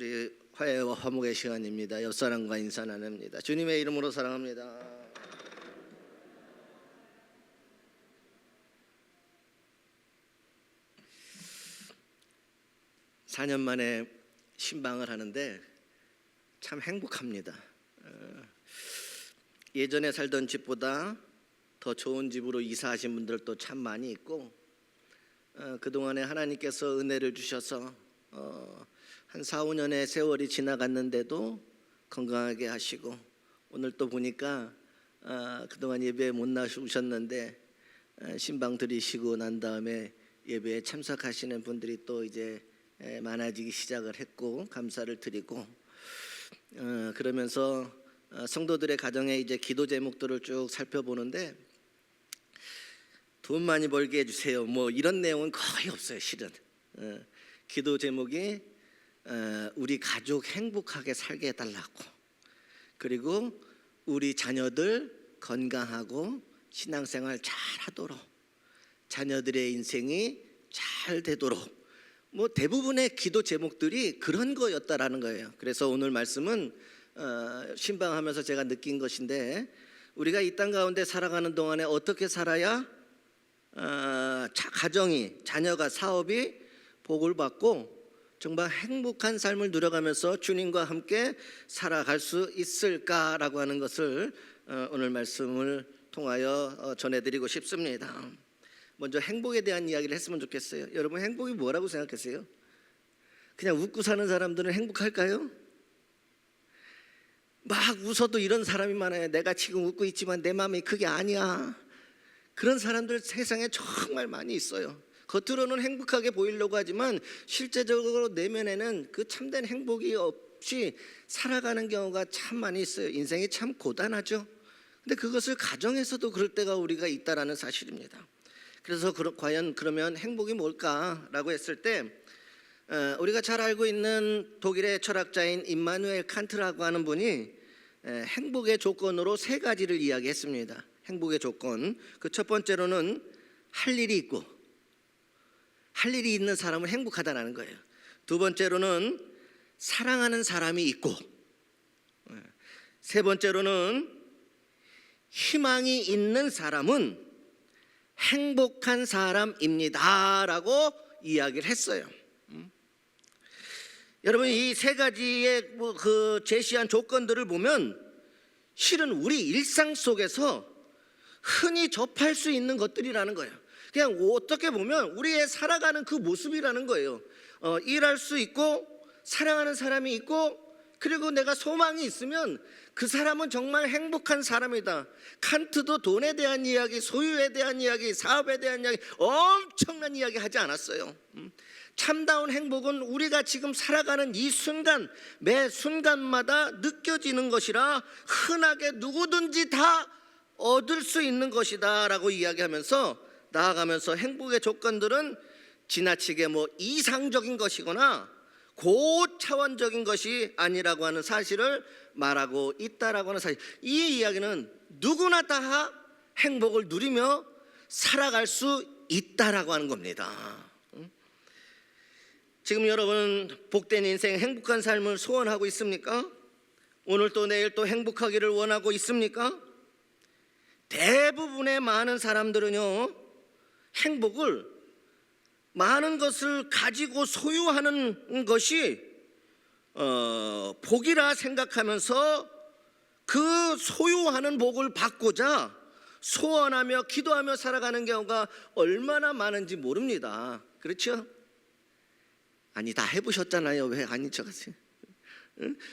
우리 화해와 화목의 시간입니다. 옆사람과 인사 나눕니다. 주님의 이름으로 사랑합니다. (4년) 만에 신방을 하는데 참 행복합니다. 예전에 살던 집보다 더 좋은 집으로 이사하신 분들도 참 많이 있고, 그동안에 하나님께서 은혜를 주셔서 한 4, 5년의 세월이 지나갔는데도 건강하게 하시고, 오늘 또 보니까 그동안 예배에 못 나오셨는데 신방 드리시고 난 다음에 예배에 참석하시는 분들이 또 이제 많아지기 시작을 했고, 감사를 드리고, 그러면서 성도들의 가정의 이제 기도 제목들을 쭉 살펴보는데, 돈 많이 벌게 해주세요 뭐 이런 내용은 거의 없어요. 실은 기도 제목이 우리 가족 행복하게 살게 해달라고, 그리고 우리 자녀들 건강하고 신앙생활 잘하도록, 자녀들의 인생이 잘 되도록, 뭐 대부분의 기도 제목들이 그런 거였다라는 거예요. 그래서 오늘 말씀은 신방하면서 제가 느낀 것인데, 우리가 이 땅 가운데 살아가는 동안에 어떻게 살아야 가정이, 자녀가, 사업이 복을 받고 정말 행복한 삶을 누려가면서 주님과 함께 살아갈 수 있을까라고 하는 것을 오늘 말씀을 통하여 전해드리고 싶습니다. 먼저 행복에 대한 이야기를 했으면 좋겠어요. 여러분, 행복이 뭐라고 생각하세요? 그냥 웃고 사는 사람들은 행복할까요? 막 웃어도 이런 사람이 많아요. 내가 지금 웃고 있지만 내 마음이 그게 아니야. 그런 사람들 세상에 정말 많이 있어요. 겉으로는 행복하게 보이려고 하지만 실제적으로 내면에는 그 참된 행복이 없이 살아가는 경우가 참 많이 있어요. 인생이 참 고단하죠. 근데 그것을 가정에서도 그럴 때가 우리가 있다라는 사실입니다. 그래서 과연 그러면 행복이 뭘까라고 했을 때, 우리가 잘 알고 있는 독일의 철학자인 임마누엘 칸트라고 하는 분이 행복의 조건으로 3가지를 이야기했습니다. 행복의 조건, 그 첫 번째로는 할 일이 있고, 할 일이 있는 사람은 행복하다라는 거예요. 두 번째로는 사랑하는 사람이 있고, 세 번째로는 희망이 있는 사람은 행복한 사람입니다 라고 이야기를 했어요. 여러분, 이 3가지의 그 제시한 조건들을 보면 실은 우리 일상 속에서 흔히 접할 수 있는 것들이라는 거예요. 그냥 어떻게 보면 우리의 살아가는 그 모습이라는 거예요. 일할 수 있고, 사랑하는 사람이 있고, 그리고 내가 소망이 있으면 그 사람은 정말 행복한 사람이다. 칸트도 돈에 대한 이야기, 소유에 대한 이야기, 사업에 대한 이야기, 엄청난 이야기 하지 않았어요. 참다운 행복은 우리가 지금 살아가는 이 순간, 매 순간마다 느껴지는 것이라 흔하게 누구든지 다 얻을 수 있는 것이다 라고 이야기하면서 나아가면서, 행복의 조건들은 지나치게 이상적인 것이거나 고차원적인 것이 아니라고 하는 사실을 말하고 있다라고 하는 사실, 이 이야기는 누구나 다 행복을 누리며 살아갈 수 있다라고 하는 겁니다. 지금 여러분, 복된 인생, 행복한 삶을 소원하고 있습니까? 오늘 또 내일 또 행복하기를 원하고 있습니까? 대부분의 많은 사람들은요, 행복을 많은 것을 가지고 소유하는 것이 복이라 생각하면서 그 소유하는 복을 받고자 소원하며 기도하며 살아가는 경우가 얼마나 많은지 모릅니다. 그렇죠? 아니, 다 해보셨잖아요. 왜 아닌 척 하세요?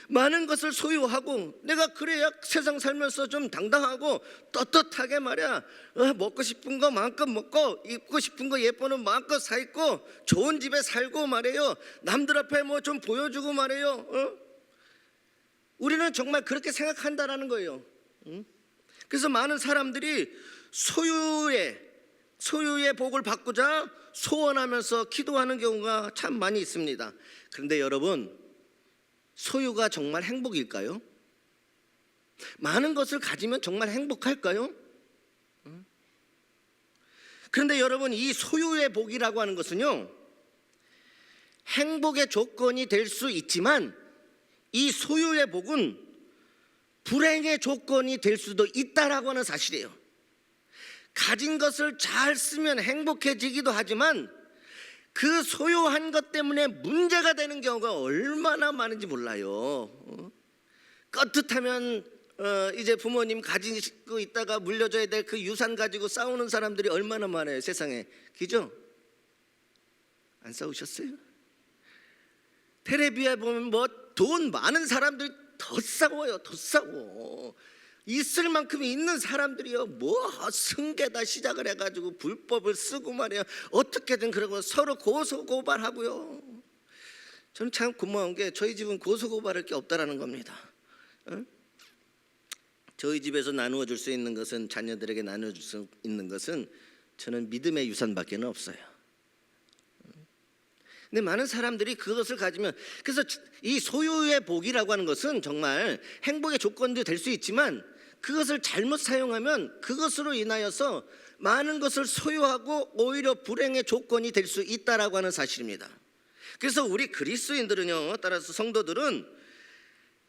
많은 것을 소유하고, 내가 그래야 세상 살면서 좀 당당하고 떳떳하게 말이야, 먹고 싶은 거 마음껏 먹고, 입고 싶은 거 예쁘는 마음껏 사 입고, 좋은 집에 살고 말이에요. 남들 앞에 좀 보여주고 말이에요. 우리는 정말 그렇게 생각한다라는 거예요. 그래서 많은 사람들이 소유의 복을 받고자 소원하면서 기도하는 경우가 참 많이 있습니다. 그런데 여러분, 소유가 정말 행복일까요? 많은 것을 가지면 정말 행복할까요? 그런데 여러분, 이 소유의 복이라고 하는 것은요, 행복의 조건이 될 수 있지만 이 소유의 복은 불행의 조건이 될 수도 있다라고 하는 사실이에요. 가진 것을 잘 쓰면 행복해지기도 하지만 그 소유한 것 때문에 문제가 되는 경우가 얼마나 많은지 몰라요. 떳떳하면 이제 부모님 가지고 있다가 물려줘야 될 그 유산 가지고 싸우는 사람들이 얼마나 많아요 세상에. 그죠? 안 싸우셨어요? 텔레비에 보면 뭐 돈 많은 사람들이 더 싸워요. 더 싸워. 있을 만큼 있는 사람들이요 뭐 승계다 시작을 해가지고 불법을 쓰고 말이야. 어떻게든 그러고 서로 고소고발하고요. 저는 참 고마운 게 저희 집은 고소고발할 게 없다라는 겁니다. 저희 집에서 나누어 줄 수 있는 것은, 자녀들에게 나누어 줄 수 있는 것은 저는 믿음의 유산밖에 없어요. 근데 많은 사람들이 그것을 가지면, 그래서 이 소유의 복이라고 하는 것은 정말 행복의 조건도 될 수 있지만 그것을 잘못 사용하면 그것으로 인하여서 많은 것을 소유하고 오히려 불행의 조건이 될 수 있다라고 하는 사실입니다. 그래서 우리 그리스도인들은요, 따라서 성도들은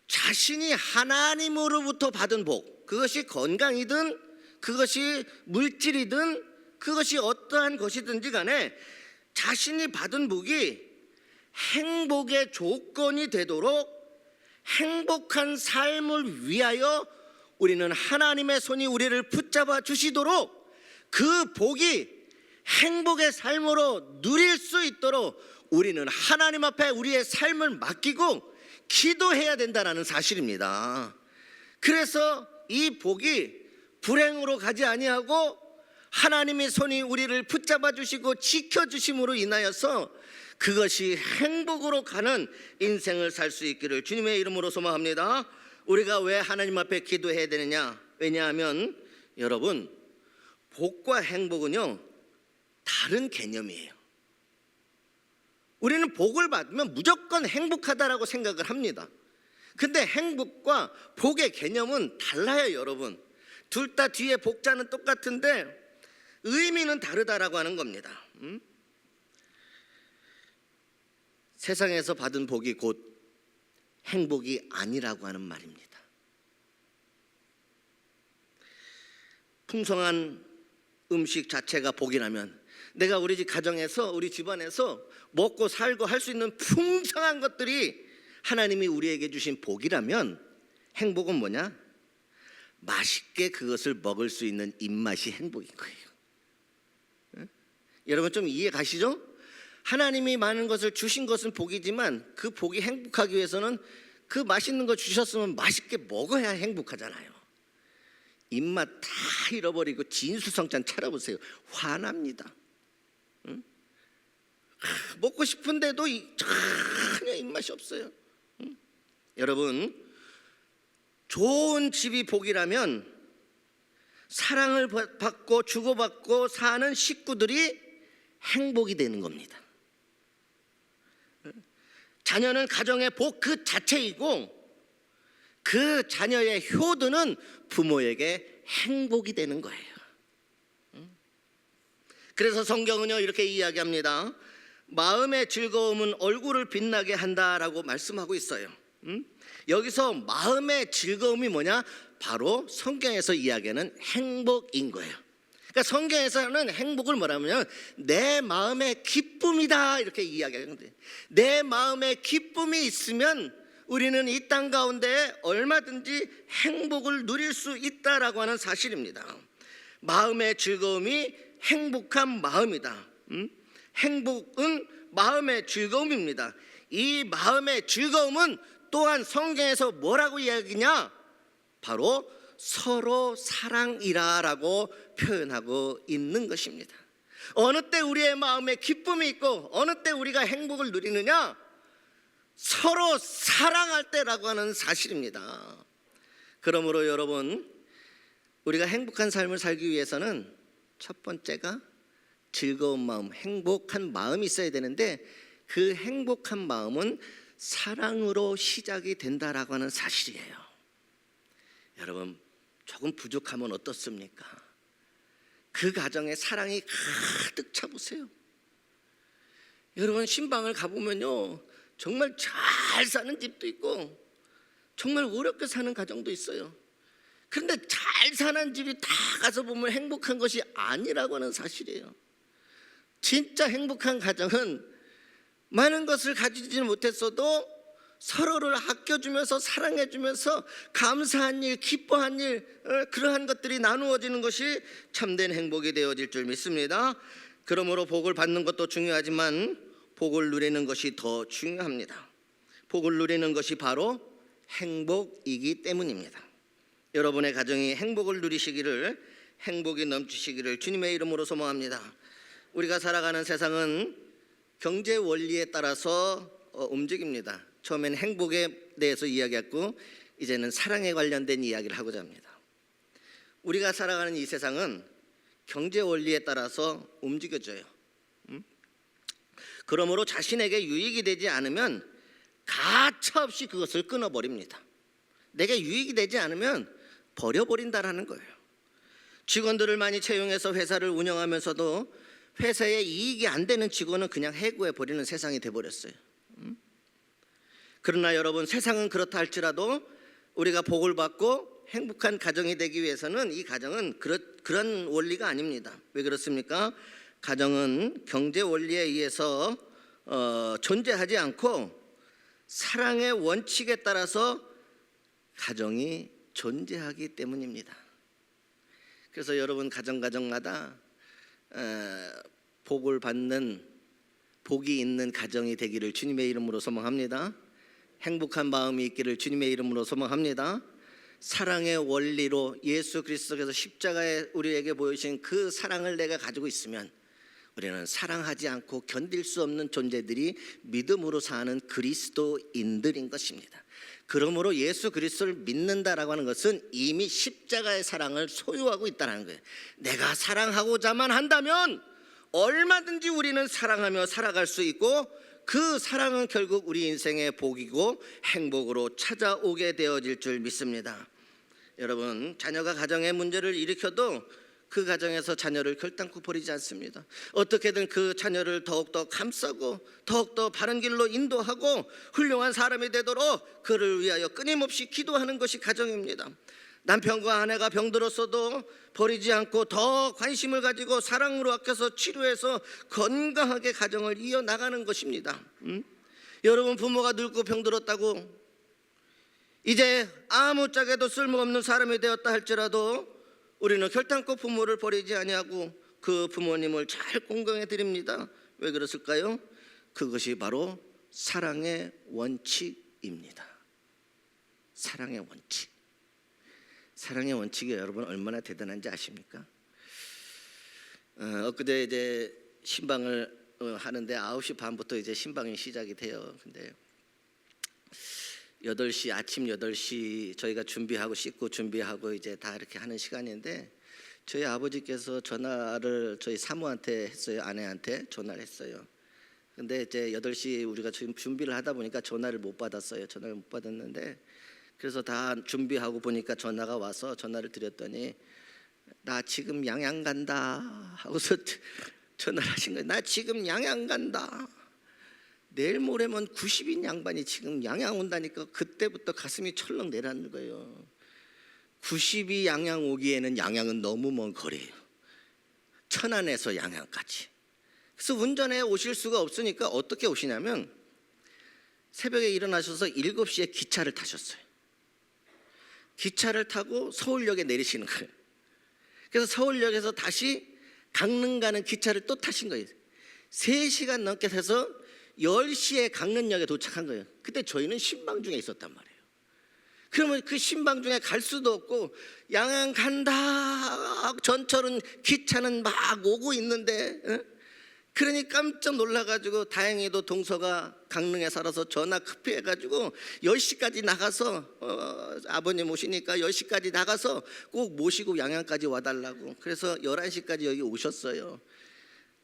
자신이 하나님으로부터 받은 복, 그것이 건강이든 그것이 물질이든 그것이 어떠한 것이든지 간에 자신이 받은 복이 행복의 조건이 되도록 행복한 삶을 위하여 우리는 하나님의 손이 우리를 붙잡아 주시도록 그 복이 행복의 삶으로 누릴 수 있도록 우리는 하나님 앞에 우리의 삶을 맡기고 기도해야 된다는 사실입니다. 그래서 이 복이 불행으로 가지 아니하고 하나님의 손이 우리를 붙잡아 주시고 지켜주심으로 인하여서 그것이 행복으로 가는 인생을 살 수 있기를 주님의 이름으로 소망합니다. 우리가 왜 하나님 앞에 기도해야 되느냐? 왜냐하면 여러분, 복과 행복은요 다른 개념이에요. 우리는 복을 받으면 무조건 행복하다라고 생각을 합니다. 근데 행복과 복의 개념은 달라요, 여러분. 둘 다 뒤에 복자는 똑같은데 의미는 다르다라고 하는 겁니다. 세상에서 받은 복이 곧 행복이 아니라고 하는 말입니다. 풍성한 음식 자체가 복이라면, 내가 우리 집 가정에서 우리 집안에서 먹고 살고 할 수 있는 풍성한 것들이 하나님이 우리에게 주신 복이라면, 행복은 뭐냐? 맛있게 그것을 먹을 수 있는 입맛이 행복인 거예요. 여러분 좀 이해 가시죠? 하나님이 많은 것을 주신 것은 복이지만 그 복이 행복하기 위해서는 그 맛있는 거 주셨으면 맛있게 먹어야 행복하잖아요. 입맛 다 잃어버리고 진수성찬 차려보세요. 화납니다. 응? 먹고 싶은데도 전혀 입맛이 없어요. 응? 여러분, 좋은 집이 복이라면 사랑을 받고 주고받고 사는 식구들이 행복이 되는 겁니다. 자녀는 가정의 복 그 자체이고 그 자녀의 효도는 부모에게 행복이 되는 거예요. 그래서 성경은요 이렇게 이야기합니다. 마음의 즐거움은 얼굴을 빛나게 한다라고 말씀하고 있어요. 여기서 마음의 즐거움이 뭐냐? 바로 성경에서 이야기하는 행복인 거예요. 그러니까 성경에서는 행복을 뭐라면 내 마음의 기쁨이다 이렇게 이야기하는데, 내 마음의 기쁨이 있으면 우리는 이 땅 가운데 얼마든지 행복을 누릴 수 있다라고 하는 사실입니다. 마음의 즐거움이 행복한 마음이다. 행복은 마음의 즐거움입니다. 이 마음의 즐거움은 또한 성경에서 뭐라고 이야기냐? 바로 서로 사랑이라라고 표현하고 있는 것입니다. 어느 때 우리의 마음에 기쁨이 있고 어느 때 우리가 행복을 누리느냐? 서로 사랑할 때라고 하는 사실입니다. 그러므로 여러분, 우리가 행복한 삶을 살기 위해서는 첫 번째가 즐거운 마음, 행복한 마음이 있어야 되는데 그 행복한 마음은 사랑으로 시작이 된다라고 하는 사실이에요. 여러분, 조금 부족하면 어떻습니까? 그 가정에 사랑이 가득 차보세요. 여러분 신방을 가보면요, 정말 잘 사는 집도 있고 정말 어렵게 사는 가정도 있어요. 그런데 잘 사는 집이 다 가서 보면 행복한 것이 아니라고 하는 사실이에요. 진짜 행복한 가정은 많은 것을 가지지 못했어도 서로를 아껴주면서 사랑해주면서 감사한 일, 기뻐한 일, 그러한 것들이 나누어지는 것이 참된 행복이 되어질 줄 믿습니다. 그러므로 복을 받는 것도 중요하지만 복을 누리는 것이 더 중요합니다. 복을 누리는 것이 바로 행복이기 때문입니다. 여러분의 가정이 행복을 누리시기를, 행복이 넘치시기를 주님의 이름으로 소망합니다. 우리가 살아가는 세상은 경제 원리에 따라서 움직입니다. 처음엔 행복에 대해서 이야기했고 이제는 사랑에 관련된 이야기를 하고자 합니다. 우리가 살아가는 이 세상은 경제 원리에 따라서 움직여져요. 그러므로 자신에게 유익이 되지 않으면 가차없이 그것을 끊어버립니다. 내게 유익이 되지 않으면 버려버린다라는 거예요. 직원들을 많이 채용해서 회사를 운영하면서도 회사에 이익이 안 되는 직원은 그냥 해고해버리는 세상이 돼버렸어요. 그러나 여러분, 세상은 그렇다 할지라도 우리가 복을 받고 행복한 가정이 되기 위해서는 이 가정은 그런 원리가 아닙니다. 왜 그렇습니까? 가정은 경제 원리에 의해서 존재하지 않고 사랑의 원칙에 따라서 가정이 존재하기 때문입니다. 그래서 여러분 가정마다 복을 받는, 복이 있는 가정이 되기를 주님의 이름으로 소망합니다. 행복한 마음이 있기를 주님의 이름으로 소망합니다. 사랑의 원리로 예수 그리스도께서 십자가에 우리에게 보여주신 그 사랑을 내가 가지고 있으면 우리는 사랑하지 않고 견딜 수 없는 존재들이 믿음으로 사는 그리스도인들인 것입니다. 그러므로 예수 그리스도를 믿는다라고 하는 것은 이미 십자가의 사랑을 소유하고 있다는 거예요. 내가 사랑하고자만 한다면 얼마든지 우리는 사랑하며 살아갈 수 있고 그 사랑은 결국 우리 인생의 복이고 행복으로 찾아오게 되어질 줄 믿습니다. 여러분, 자녀가 가정의 문제를 일으켜도 그 가정에서 자녀를 결단코 버리지 않습니다. 어떻게든 그 자녀를 더욱더 감싸고 더욱더 바른 길로 인도하고 훌륭한 사람이 되도록 그를 위하여 끊임없이 기도하는 것이 가정입니다. 남편과 아내가 병들었어도 버리지 않고 더 관심을 가지고 사랑으로 아껴서 치료해서 건강하게 가정을 이어나가는 것입니다. 여러분, 부모가 늙고 병들었다고 이제 아무짝에도 쓸모없는 사람이 되었다 할지라도 우리는 결단코 부모를 버리지 아니하고 그 부모님을 잘 공경해 드립니다. 왜 그랬을까요? 그것이 바로 사랑의 원칙입니다. 사랑의 원칙. 사랑의 원칙이 여러분 얼마나 대단한지 아십니까? 엊그제 이제 신방을 하는데 9시 반부터 이제 신방이 시작이 돼요. 근데 8시, 아침 8시 저희가 준비하고 씻고 준비하고 이제 다 이렇게 하는 시간인데 저희 아버지께서 전화를 저희 사모한테 했어요. 아내한테 전화를 했어요. 근데 이제 8시 우리가 지금 준비를 하다 보니까 전화를 못 받았어요. 전화를 못 받았는데 그래서 다 준비하고 보니까 전화가 와서 전화를 드렸더니 나 지금 양양 간다 하고서 전화를 하신 거예요. 나 지금 양양 간다. 내일 모레면 90인 양반이 지금 양양 온다니까 그때부터 가슴이 철렁 내려앉는 거예요. 90이 양양 오기에는 양양은 너무 먼 거리예요. 천안에서 양양까지. 그래서 운전해 오실 수가 없으니까 어떻게 오시냐면 새벽에 일어나셔서 7시에 기차를 타셨어요. 기차를 타고 서울역에 내리시는 거예요. 그래서 서울역에서 다시 강릉 가는 기차를 또 타신 거예요. 3시간 넘게 타서 10시에 강릉역에 도착한 거예요. 그때 저희는 신방 중에 있었단 말이에요. 그러면 그 신방 중에 갈 수도 없고 양양 간다 전철은 기차는 막 오고 있는데 그러니 깜짝 놀라가지고 다행히도 동서가 강릉에 살아서 전화 급히 해가지고 10시까지 나가서 아버님 오시니까 10시까지 나가서 꼭 모시고 양양까지 와달라고 그래서 11시까지 여기 오셨어요.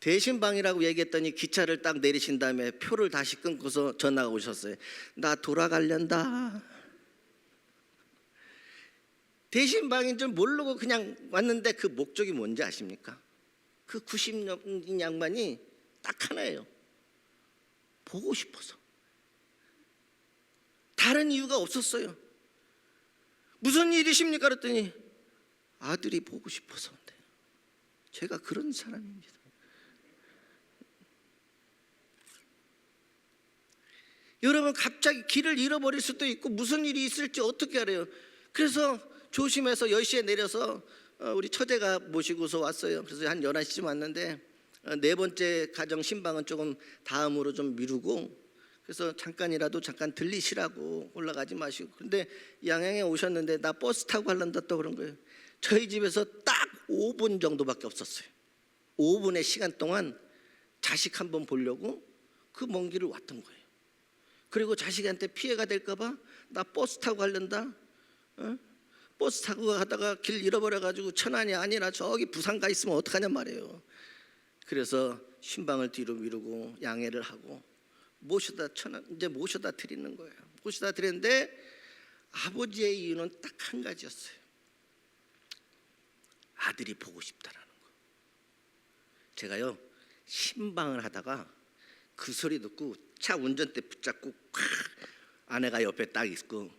대신방이라고 얘기했더니 기차를 딱 내리신 다음에 표를 다시 끊고서 전화가 오셨어요. 나 돌아가련다. 대신방인 줄 모르고 그냥 왔는데 그 목적이 뭔지 아십니까? 그 90년 양반이 딱 하나예요. 보고 싶어서. 다른 이유가 없었어요. 무슨 일이십니까? 그랬더니 아들이 보고 싶어서 온대요. 제가 그런 사람입니다. 여러분, 갑자기 길을 잃어버릴 수도 있고 무슨 일이 있을지 어떻게 알아요? 그래서 조심해서 10시에 내려서 우리 처제가 모시고서 왔어요. 그래서 한 11시쯤 왔는데 네 번째 가정 신방은 조금 다음으로 좀 미루고, 그래서 잠깐이라도 잠깐 들리시라고, 올라가지 마시고. 근데 양양에 오셨는데 나 버스 타고 가려다 또 그런 거예요. 저희 집에서 딱 5분 정도밖에 없었어요. 5분의 시간 동안 자식 한번 보려고 그 먼 길을 왔던 거예요. 그리고 자식한테 피해가 될까 봐 나 버스 타고 가려다 버스 타고 가다가 길 잃어버려가지고 천안이 아니라 저기 부산 가 있으면 어떡하냔 말이에요. 그래서 신방을 뒤로 미루고 양해를 하고 모셔다 이제 모셔다 드리는 거예요. 모셔다 드렸는데 아버지의 이유는 딱 한 가지였어요. 아들이 보고 싶다라는 거. 제가요, 신방을 하다가 그 소리 듣고 차 운전대 붙잡고 콱, 아내가 옆에 딱 있고,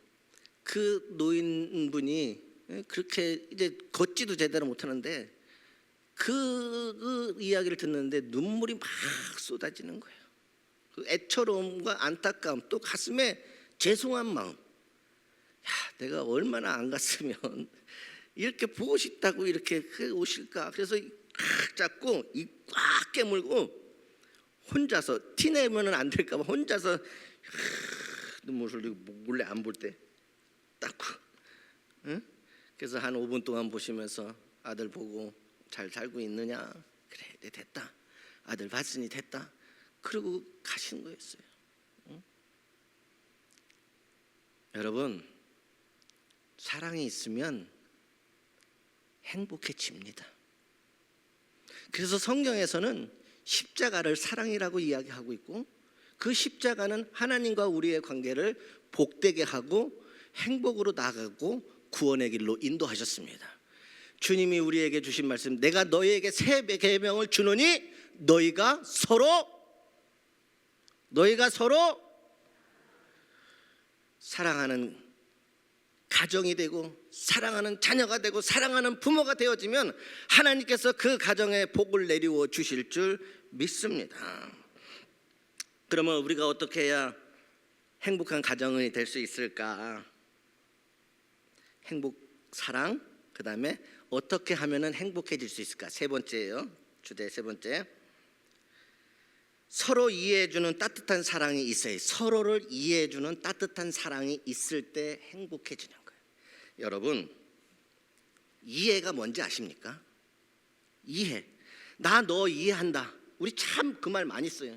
그 노인분이 그렇게 이제 걷지도 제대로 못하는데 그 이야기를 듣는데 눈물이 막 쏟아지는 거예요. 그 애처로움과 안타까움, 또 가슴에 죄송한 마음. 야, 내가 얼마나 안 갔으면 이렇게 보고 싶다고 이렇게 오실까. 그래서 꽉 잡고 입 꽉 깨물고 혼자서, 티 내면은 안 될까 봐 혼자서 눈물 흘리고 몰래 안 볼 때 닦고, 응? 그래서 한 5분 동안 보시면서 아들 보고 잘 살고 있느냐. 그래, 네, 됐다. 아들 봤으니 됐다. 그러고 가신 거였어요. 응? 여러분, 사랑이 있으면 행복해집니다. 그래서 성경에서는 십자가를 사랑이라고 이야기하고 있고, 그 십자가는 하나님과 우리의 관계를 복되게 하고 행복으로 나아가고 구원의 길로 인도하셨습니다. 주님이 우리에게 주신 말씀, 내가 너희에게 새 계명을 주노니 너희가 서로 사랑하는 가정이 되고 사랑하는 자녀가 되고 사랑하는 부모가 되어지면 하나님께서 그 가정에 복을 내리워 주실 줄 믿습니다. 그러면 우리가 어떻게 해야 행복한 가정이 될 수 있을까? 행복, 사랑, 그 다음에 어떻게 하면 행복해질 수 있을까? 세 번째예요. 주제 세 번째, 서로 이해해주는 따뜻한 사랑이 있어요. 서로를 이해해주는 따뜻한 사랑이 있을 때 행복해지는 거예요. 여러분, 이해가 뭔지 아십니까? 이해. 나 너 이해한다. 우리 참 그 말 많이 써요.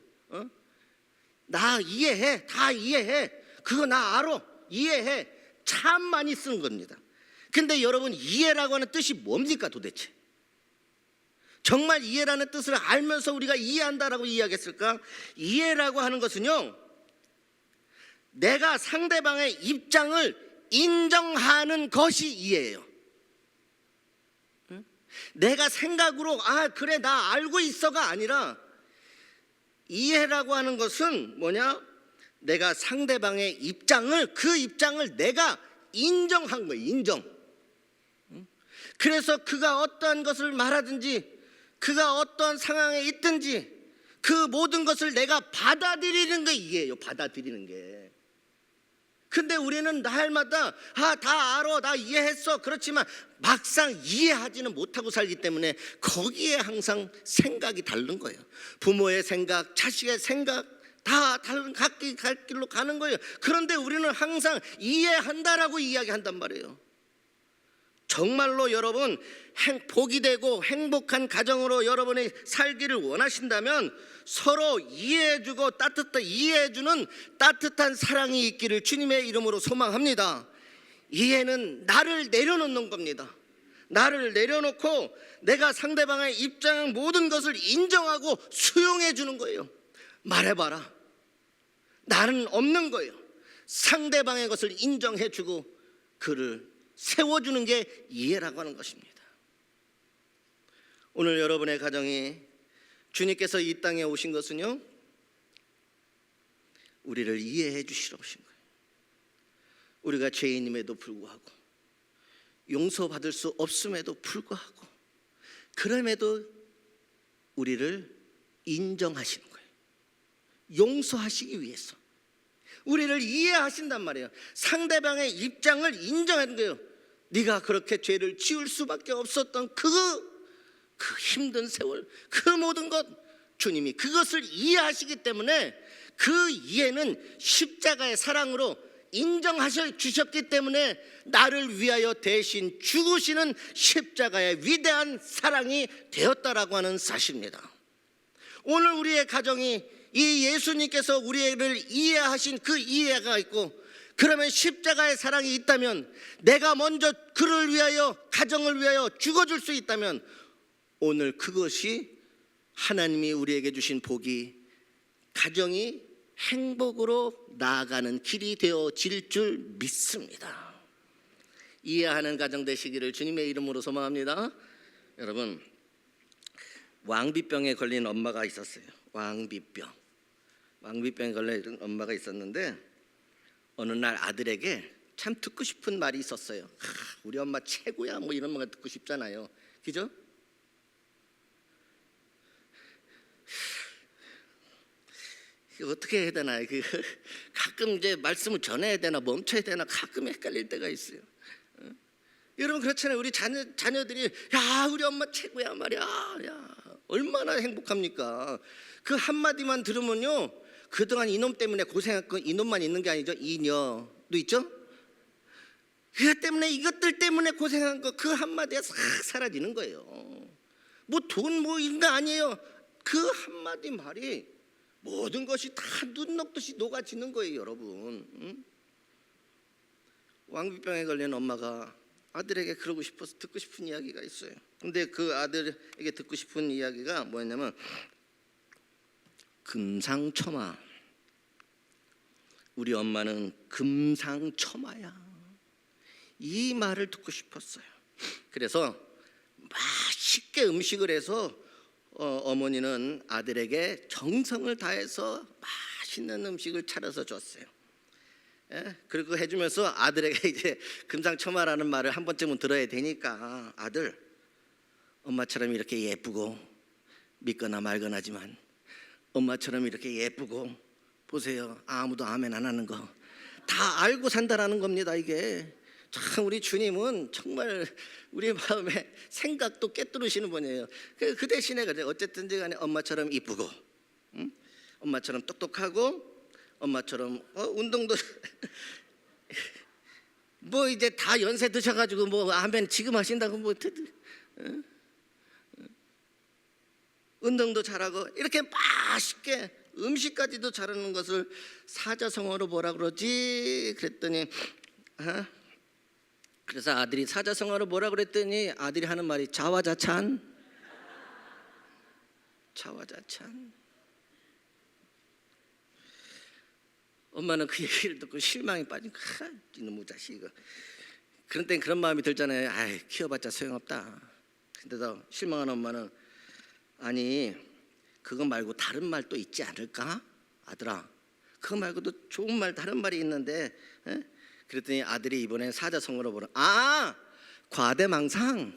나 이해해. 다 이해해. 그거 나 알아. 이해해. 참 많이 쓰는 겁니다. 근데 여러분, 이해라고 하는 뜻이 뭡니까 도대체? 정말 이해라는 뜻을 알면서 우리가 이해한다라고 이야기했을까? 이해라고 하는 것은요, 내가 상대방의 입장을 인정하는 것이 이해예요. 내가 생각으로 그래 나 알고 있어가 아니라, 이해라고 하는 것은 뭐냐? 내가 상대방의 입장을, 그 입장을 내가 인정한 거예요. 인정. 그래서 그가 어떠한 것을 말하든지, 그가 어떠한 상황에 있든지 그 모든 것을 내가 받아들이는 게 이해예요. 받아들이는 게. 근데 우리는 날마다 다 알아, 나 이해했어. 그렇지만 막상 이해하지는 못하고 살기 때문에 거기에 항상 생각이 다른 거예요. 부모의 생각, 자식의 생각 다 다른 각기 갈 길로 가는 거예요. 그런데 우리는 항상 이해한다라고 이야기한단 말이에요. 정말로 여러분 복이 되고 행복한 가정으로 여러분이 살기를 원하신다면 서로 이해해주고 이해해주는 따뜻한 사랑이 있기를 주님의 이름으로 소망합니다. 이해는 나를 내려놓는 겁니다. 나를 내려놓고 내가 상대방의 입장 모든 것을 인정하고 수용해 주는 거예요. 말해봐라. 나는 없는 거예요. 상대방의 것을 인정해 주고 그를 세워주는 게 이해라고 하는 것입니다. 오늘 여러분의 가정이, 주님께서 이 땅에 오신 것은요, 우리를 이해해 주시러 오신 거예요. 우리가 죄인임에도 불구하고, 용서받을 수 없음에도 불구하고, 그럼에도 우리를 인정하시는 거예요. 용서하시기 위해서 우리를 이해하신단 말이에요. 상대방의 입장을 인정하는 거예요. 네가 그렇게 죄를 지을 수밖에 없었던 그 힘든 세월, 그 모든 것, 주님이 그것을 이해하시기 때문에 그 이해는 십자가의 사랑으로 인정하셔 주셨기 때문에 나를 위하여 대신 죽으시는 십자가의 위대한 사랑이 되었다라고 하는 사실입니다. 오늘 우리의 가정이 이 예수님께서 우리를 이해하신 그 이해가 있고, 그러면 십자가의 사랑이 있다면, 내가 먼저 그를 위하여, 가정을 위하여 죽어줄 수 있다면, 오늘 그것이 하나님이 우리에게 주신 복이, 가정이 행복으로 나아가는 길이 되어질 줄 믿습니다. 이해하는 가정 되시기를 주님의 이름으로 소망합니다. 여러분, 왕비병에 걸린 엄마가 있었어요. 왕비병에 걸린 엄마가 있었는데, 어느 날 아들에게 참 듣고 싶은 말이 있었어요. 우리 엄마 최고야, 뭐 이런 말 듣고 싶잖아요, 그죠? 어떻게 해야 되나, 가끔 이제 말씀을 전해야 되나 멈춰야 되나 가끔 헷갈릴 때가 있어요. 여러분 그렇잖아요. 우리 자녀들이 야 우리 엄마 최고야 말이야, 야 얼마나 행복합니까? 그 한마디만 들으면요, 그동안 이놈 때문에 고생했고, 이놈만 있는 게 아니죠, 이녀도 있죠. 그것 때문에, 이것들 때문에 고생한 거, 그 한마디가 싹 사라지는 거예요. 뭐 돈 뭐 이런 거 아니에요. 그 한마디 말이 모든 것이 다 눈 녹듯이 녹아지는 거예요, 여러분. 응? 왕비병에 걸린 엄마가 아들에게 그러고 싶어서 듣고 싶은 이야기가 있어요. 근데 그 아들에게 듣고 싶은 이야기가 뭐였냐면, 금상첨화. 우리 엄마는 금상첨화야. 이 말을 듣고 싶었어요. 그래서 맛있게 음식을 해서 어머니는 아들에게 정성을 다해서 맛있는 음식을 차려서 줬어요. 예? 그리고 해주면서 아들에게 이제 금상첨화라는 말을 한 번쯤은 들어야 되니까, 아들, 엄마처럼 이렇게 예쁘고 믿거나 말거나지만 엄마처럼 이렇게 예쁘고, 보세요, 아무도 아멘 안 하는 거 다 알고 산다라는 겁니다. 이게 참 우리 주님은 정말 우리 마음에 생각도 꿰뚫으시는 분이에요. 그 대신에 그래, 어쨌든지 간에 엄마처럼 이쁘고, 응? 엄마처럼 똑똑하고, 엄마처럼 운동도 뭐 이제 다 연세 드셔가지고 뭐 아멘 지금 하신다고 뭐 운동도 잘하고 이렇게 맛있게 음식까지도 잘하는 것을 사자성어로 뭐라 그러지? 그랬더니 그래서 아들이 사자성어로 뭐라 그랬더니 아들이 하는 말이 자화자찬. 엄마는 그 얘기를 듣고 실망이 빠진 거야. 이놈의 자식 이거. 그런 땐 그런 마음이 들잖아요. 아이, 키워봤자 소용없다. 근데도 실망한 엄마는, 아니 그거 말고 다른 말 또 있지 않을까? 아들아, 그거 말고도 좋은 말, 다른 말이 있는데. 에? 그랬더니 아들이 이번엔 사자성어로 보라. 과대망상.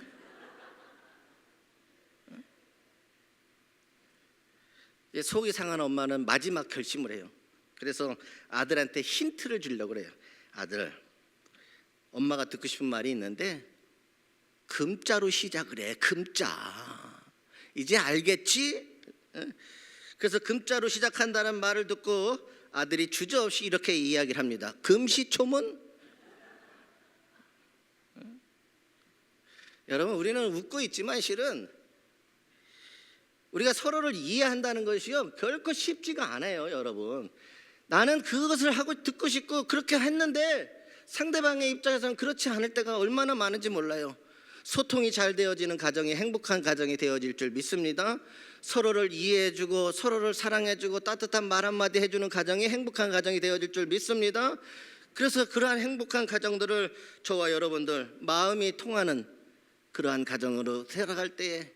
속이 상한 엄마는 마지막 결심을 해요. 그래서 아들한테 힌트를 주려고 그래요. 아들, 엄마가 듣고 싶은 말이 있는데 금자로 시작을 해. 금자. 이제 알겠지? 그래서 금자로 시작한다는 말을 듣고 아들이 주저없이 이렇게 이야기를 합니다. 금시초문? 여러분, 우리는 웃고 있지만 실은 우리가 서로를 이해한다는 것이요, 결코 쉽지가 않아요. 여러분, 나는 그것을 하고 듣고 싶고 그렇게 했는데 상대방의 입장에서는 그렇지 않을 때가 얼마나 많은지 몰라요. 소통이 잘 되어지는 가정이 행복한 가정이 되어질 줄 믿습니다. 서로를 이해해주고 서로를 사랑해주고 따뜻한 말 한마디 해주는 가정이 행복한 가정이 되어질 줄 믿습니다. 그래서 그러한 행복한 가정들을 저와 여러분들 마음이 통하는 그러한 가정으로 살아갈 때에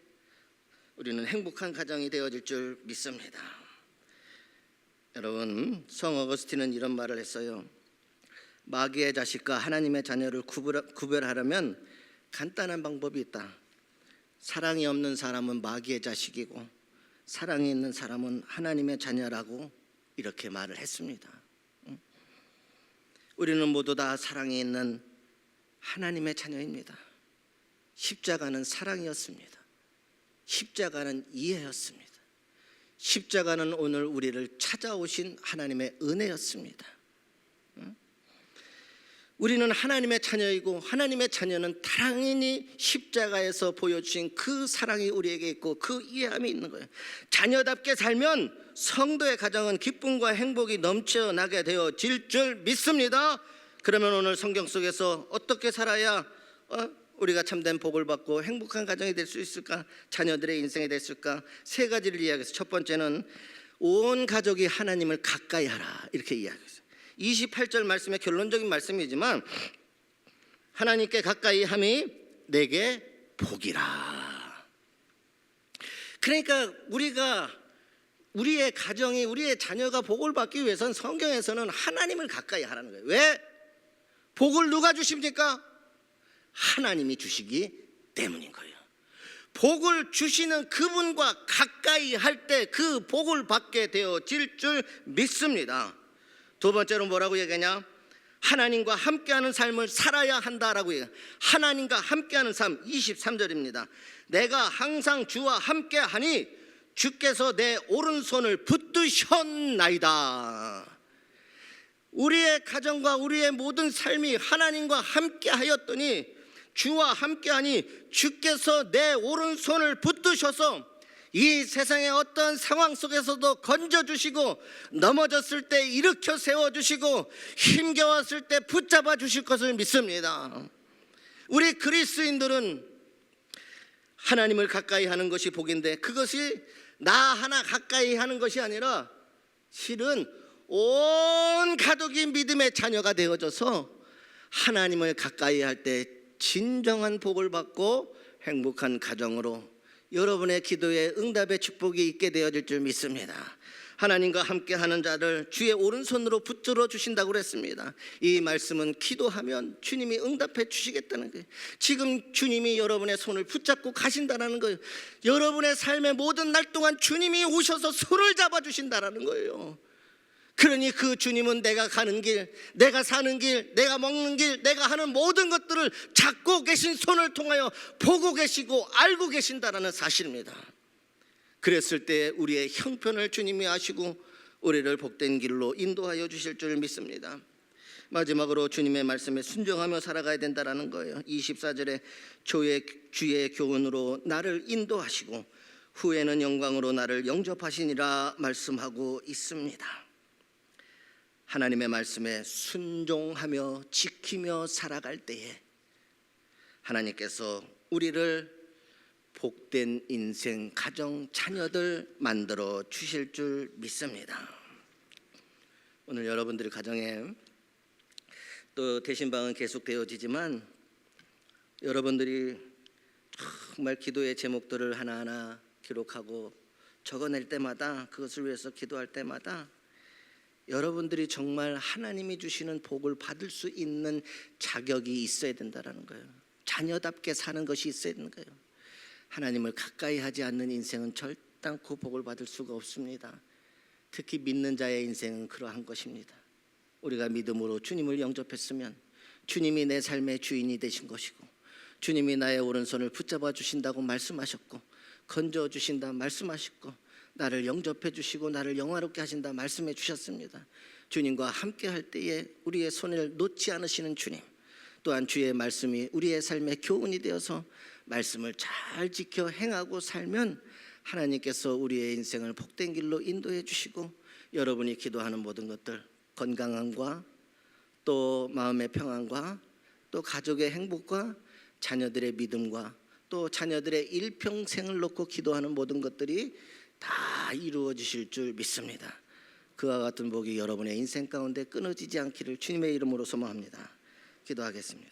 우리는 행복한 가정이 되어질 줄 믿습니다. 여러분, 성 어거스틴은 이런 말을 했어요. 마귀의 자식과 하나님의 자녀를 구별하려면 간단한 방법이 있다. 사랑이 없는 사람은 마귀의 자식이고 사랑이 있는 사람은 하나님의 자녀라고 이렇게 말을 했습니다. 우리는 모두 다 사랑이 있는 하나님의 자녀입니다. 십자가는 사랑이었습니다. 십자가는 이해였습니다. 십자가는 오늘 우리를 찾아오신 하나님의 은혜였습니다. 우리는 하나님의 자녀이고 하나님의 자녀는 당연히 십자가에서 보여주신 그 사랑이 우리에게 있고 그 이해함이 있는 거예요. 자녀답게 살면 성도의 가정은 기쁨과 행복이 넘쳐나게 되어질 줄 믿습니다. 그러면 오늘 성경 속에서 어떻게 살아야 우리가 참된 복을 받고 행복한 가정이 될 수 있을까? 자녀들의 인생이 됐을까? 세 가지를 이야기해서 첫 번째는 온 가족이 하나님을 가까이 하라 이렇게 이야기했어요. 28절 말씀의 결론적인 말씀이지만 하나님께 가까이 함이 내게 복이라. 그러니까 우리의 가정이 우리의 자녀가 복을 받기 위해서는 성경에서는 하나님을 가까이 하라는 거예요. 왜? 복을 누가 주십니까? 하나님이 주시기 때문인 거예요. 복을 주시는 그분과 가까이 할 때 그 복을 받게 되어질 줄 믿습니다. 두 번째로 뭐라고 얘기하냐? 하나님과 함께하는 삶을 살아야 한다라고 얘기해요. 하나님과 함께하는 삶 23절입니다. 내가 항상 주와 함께하니 주께서 내 오른손을 붙드셨나이다. 우리의 가정과 우리의 모든 삶이 하나님과 함께하였더니 주와 함께하니 주께서 내 오른손을 붙드셔서 이 세상의 어떤 상황 속에서도 건져주시고 넘어졌을 때 일으켜 세워주시고 힘겨웠을 때 붙잡아 주실 것을 믿습니다. 우리 그리스도인들은 하나님을 가까이 하는 것이 복인데 그것이 나 하나 가까이 하는 것이 아니라 실은 온 가족이 믿음의 자녀가 되어져서 하나님을 가까이 할 때 진정한 복을 받고 행복한 가정으로 여러분의 기도에 응답의 축복이 있게 되어질 줄 믿습니다. 하나님과 함께하는 자를 주의 오른손으로 붙들어 주신다고 그랬습니다. 이 말씀은 기도하면 주님이 응답해 주시겠다는 거예요. 지금 주님이 여러분의 손을 붙잡고 가신다는 거예요. 여러분의 삶의 모든 날 동안 주님이 오셔서 손을 잡아 주신다는 거예요. 그러니 그 주님은 내가 가는 길, 내가 사는 길, 내가 먹는 길, 내가 하는 모든 것들을 잡고 계신 손을 통하여 보고 계시고 알고 계신다는 사실입니다. 그랬을 때 우리의 형편을 주님이 아시고 우리를 복된 길로 인도하여 주실 줄 믿습니다. 마지막으로 주님의 말씀에 순종하며 살아가야 된다는 거예요. 24절에 주의 교훈으로 나를 인도하시고 후에는 영광으로 나를 영접하시니라 말씀하고 있습니다. 하나님의 말씀에 순종하며 지키며 살아갈 때에 하나님께서 우리를 복된 인생, 가정, 자녀들 만들어 주실 줄 믿습니다. 오늘 여러분들의 가정에 또 대신방은 계속되어지지만 여러분들이 정말 기도의 제목들을 하나하나 기록하고 적어낼 때마다 그것을 위해서 기도할 때마다 여러분들이 정말 하나님이 주시는 복을 받을 수 있는 자격이 있어야 된다는 거예요. 자녀답게 사는 것이 있어야 되는 거예요. 하나님을 가까이 하지 않는 인생은 절단코 복을 받을 수가 없습니다. 특히 믿는 자의 인생은 그러한 것입니다. 우리가 믿음으로 주님을 영접했으면 주님이 내 삶의 주인이 되신 것이고 주님이 나의 오른손을 붙잡아 주신다고 말씀하셨고 건져 주신다 말씀하셨고 나를 영접해 주시고 나를 영화롭게 하신다 말씀해 주셨습니다. 주님과 함께 할 때에 우리의 손을 놓지 않으시는 주님, 또한 주의 말씀이 우리의 삶의 교훈이 되어서 말씀을 잘 지켜 행하고 살면 하나님께서 우리의 인생을 복된 길로 인도해 주시고 여러분이 기도하는 모든 것들, 건강함과 또 마음의 평안과 또 가족의 행복과 자녀들의 믿음과 또 자녀들의 일평생을 놓고 기도하는 모든 것들이 다 이루어지실 줄 믿습니다. 그와 같은 복이 여러분의 인생 가운데 끊어지지 않기를 주님의 이름으로 소망합니다. 기도하겠습니다.